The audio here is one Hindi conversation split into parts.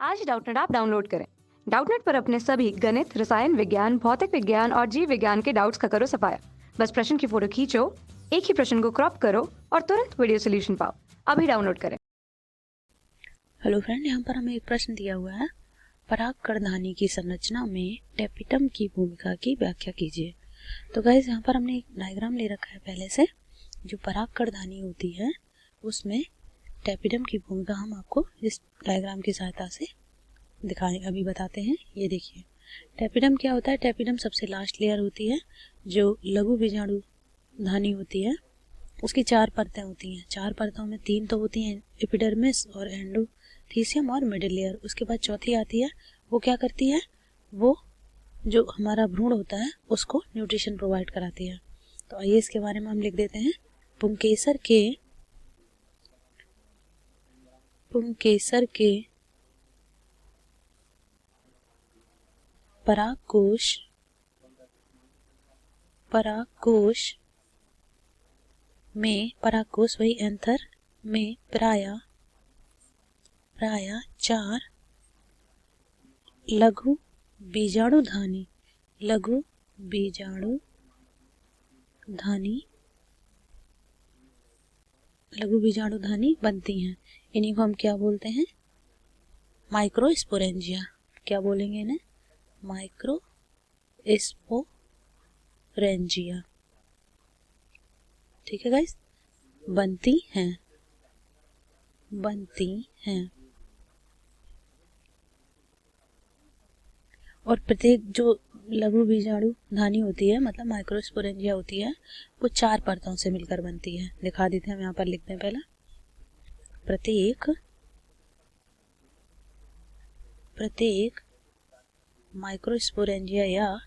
आज डाउटनेट ऐप डाउनलोड करें। डाउटनेट पर अपने सभी गणित, रसायन विज्ञान, भौतिक विज्ञान और जीव विज्ञान के डाउट्स का करो सफाया। बस प्रश्न की फोटो खींचो, एक ही प्रश्न को क्रॉप करो और तुरंत वीडियो सोल्यूशन पाओ। अभी डाउनलोड करें। हेलो फ्रेंड, यहाँ पर हमें एक प्रश्न दिया हुआ है। पराग कणधानी की संरचना में टैपिटम की भूमिका की व्याख्या कीजिए। तो गाइस, यहाँ पर हमने एक डायग्राम ले रखा है पहले से। जो पराग कणधानी होती है उसमें टैपिटम की भूमिका हम आपको इस डायग्राम की सहायता से अभी बताते हैं। ये देखिए, टैपिटम क्या होता है। टैपिटम सबसे लास्ट लेयर होती है जो लघु बीजाणु धानी होती है। उसकी 4 परतें होती हैं। 4 परतों में 3 तो होती हैं एपिडर्मिस और एंडोथीसियम और मिडिल लेयर। उसके बाद चौथी आती है, वो क्या करती है, वो जो हमारा भ्रूण होता है उसको न्यूट्रिशन प्रोवाइड कराती है। तो आइए इसके बारे में हम लिख देते हैं। पुंकेसर के परागकोश में, परागकोश वही एंथर में प्राय 4 लघु बीजाणुधानी बनती हैं। इन्हीं को हम क्या बोलते हैं, माइक्रोस्पोरेंजिया। क्या बोलेंगे इन्हें, माइक्रोस्पोरेंजिया। ठीक है गाइस, बनती हैं। और प्रत्येक जो लघु बीजाणु धानी होती है, मतलब माइक्रोस्पोरेंजिया होती है, वो 4 परतों से मिलकर बनती है। दिखा देते हैं, हम यहाँ पर लिखते हैं पहला। प्रत्येक माइक्रोस्पोरेंजिया या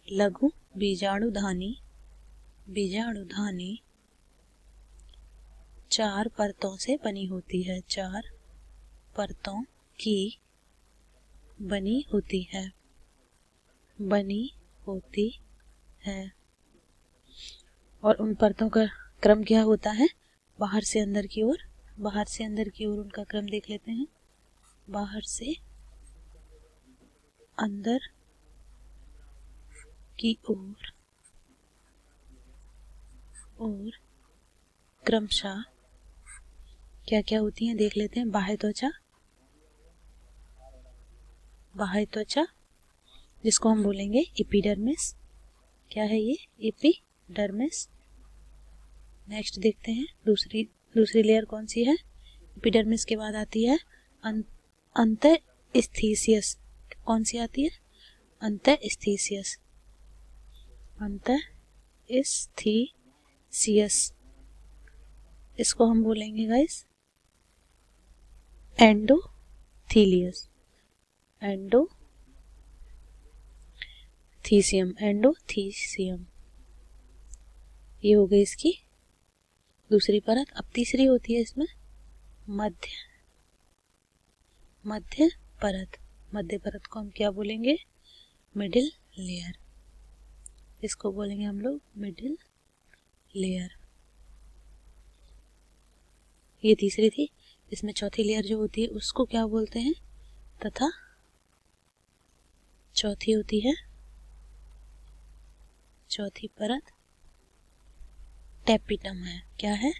लघु बीजाणुधानी 4 परतों से बनी होती है। 4 परतों की बनी होती है। और उन परतों का क्रम क्या होता है, बाहर से अंदर की ओर उनका क्रम देख लेते हैं। बाहर से अंदर की ओर और क्रमशः क्या क्या होती हैं देख लेते हैं। बाह्य त्वचा जिसको हम बोलेंगे एपिडर्मिस। क्या है ये, एपिडर्मिस। नेक्स्ट देखते हैं, दूसरी लेयर कौन सी है। एपिडर्मिस के बाद आती है अंतःस्थीसियस। कौन सी आती है, अंतःस्थीसियस। इसको हम बोलेंगे गाइस एंडोथीलियस। एंडोथीसियम। ये हो गई इसकी दूसरी परत। अब तीसरी होती है इसमें मध्य परत को हम क्या बोलेंगे, मिडिल लेयर। इसको बोलेंगे हम लोग मिडिल लेयर। ये तीसरी थी। इसमें चौथी लेयर जो होती है उसको क्या बोलते हैं, तथा चौथी होती है, चौथी परत टैपिटम है। क्या है,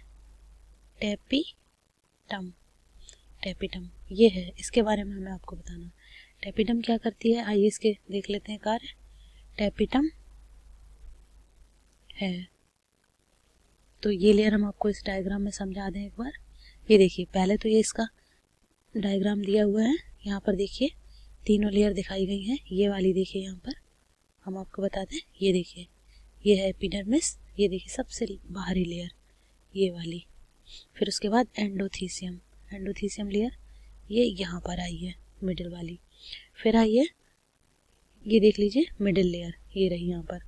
टैपिटम ये है। इसके बारे में हमें आपको बताना, टैपिटम क्या करती है। आइए इसके देख लेते हैं कार्य। टैपिटम है, तो ये लेयर हम आपको इस डायग्राम में समझा दें एक बार। ये देखिए, पहले तो ये इसका डायग्राम दिया हुआ है। यहाँ पर देखिए तीनों लेयर दिखाई गई हैं। ये वाली देखिए, यहाँ पर हम आपको बता दें, ये देखिए, ये है एपिडर्मिस। ये देखिए सबसे बाहरी लेयर ये वाली। फिर उसके बाद एंडोथीसियम लेयर, ये यहाँ पर आई है, मिडिल वाली। फिर आई है, ये देख लीजिए मिडिल लेयर, ये रही यहाँ पर।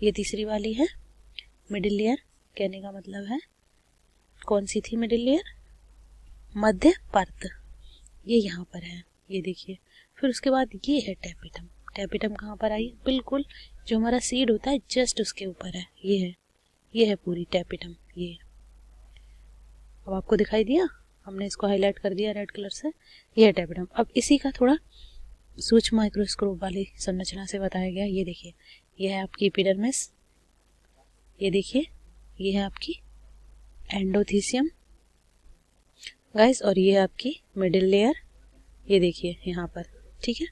ये तीसरी वाली है मिडिल लेयर। कहने का मतलब है, कौन सी थी मिडिल लेयर, मध्य परत, ये यहाँ पर है, ये देखिए। फिर उसके बाद ये है टैपिटम कहाँ पर आई, बिल्कुल जो हमारा सीड होता है जस्ट उसके ऊपर है। ये है पूरी टैपिटम। ये अब आपको दिखाई दिया। हमने इसको हाईलाइट कर दिया रेड कलर से, ये है टेपिडम। अब इसी का थोड़ा सूक्ष्म माइक्रोस्कोप वाली संरचना से बताया गया। ये देखिए, ये है आपकी एपिडर्मिस, ये देखिए ये है आपकी एंडोथीसियम गाइस, और ये है आपकी मिडिल लेयर, ये देखिए यहाँ पर, ठीक है।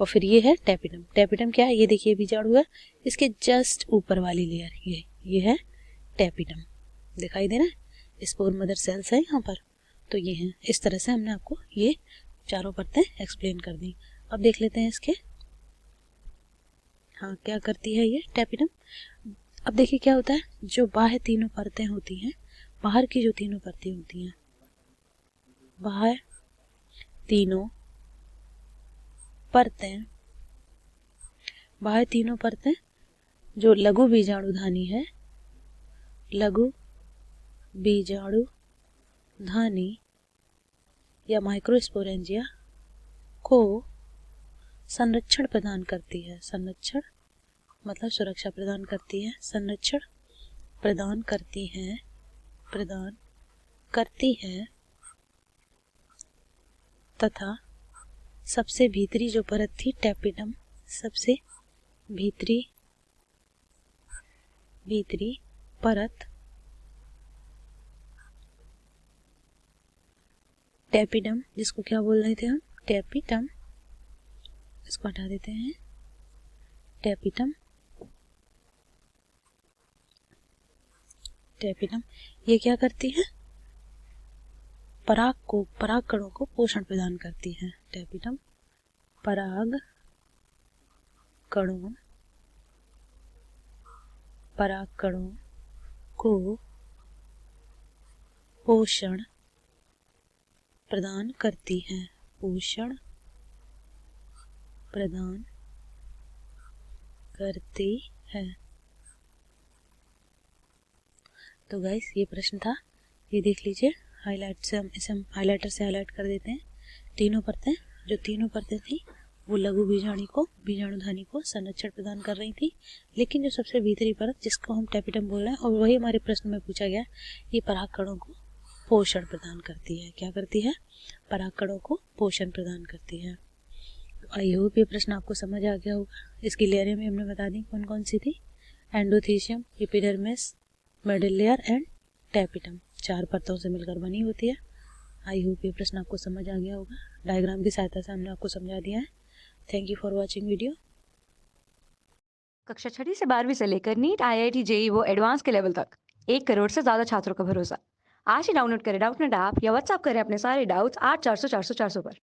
और फिर ये है टेपिडम। टेपिडम क्या है, ये देखिए बीजाणु है, इसके जस्ट ऊपर वाली लेयर ये है टेपिडम, दिखाई दे रहा है। स्पोर मदर सेल्स है यहाँ पर, तो ये हैं। इस तरह से हमने आपको ये चारों परतें एक्सप्लेन कर दी। अब देख लेते हैं इसके, हाँ क्या करती है ये टेपिडम। अब देखिए क्या होता है, जो बाहर तीनों परतें होती हैं, बाहर की जो तीनों परतें होती हैं, बाहर तीनों परतें, बाहर तीनों परतें जो लघु बीजाणुधानी है, लघु बीजाणुधानी या माइक्रोस्पोरेंजिया को संरक्षण प्रदान करती है। संरक्षण मतलब सुरक्षा प्रदान करती है, संरक्षण प्रदान करती है, प्रदान करती है, तथा सबसे भीतरी जो परत थी टेपिडम, सबसे भीतरी परत टेपिडम, जिसको क्या बोल रहे थे हम, टेपिडम, इसको हटा देते हैं, टेपिडम, टेपिडम ये क्या करती है, पराग कणों को पोषण प्रदान करती है। टेपिडम पराग कणों को पोषण प्रदान करती है, पोषण प्रदान करती है। तो गाइस ये प्रश्न था, ये देख लीजिए, हाईलाइट से हम हाईलाइटर से हाईलाइट कर देते हैं। तीनों परतें थी वो लघु बीजाणुधानी को संरक्षण प्रदान कर रही थी, लेकिन जो सबसे भीतरी परत जिसको हम टेपिडम बोल रहे हैं, और वही हमारे प्रश्न में पूछा गया, ये पराग कणों को पोषण प्रदान करती है। क्या करती है, पराग कणों को पोषण प्रदान करती है। आई होप ये प्रश्न आपको समझ आ गया होगा। इसकी लेयरें भी हमने बता दी कौन कौन सी थी, endothecium, epidermis, middle layer and tapetum, 4 परतों से मिलकर बनी होती है। आई होप ये प्रश्न आपको समझ आ गया होगा। डायग्राम की सहायता से हमने आपको समझा दिया है। Thank you for watching video. कक्षा 6 से 12वीं से लेकर नीट, IIT, JEE वो एडवांस के लेवल तक 1 करोड़ से ज्यादा छात्रों का भरोसा। आज ही डाउनलोड करें डाउटनेट ऐप या व्हाट्सएप करें अपने सारे डाउट्स 8400 400 400 पर।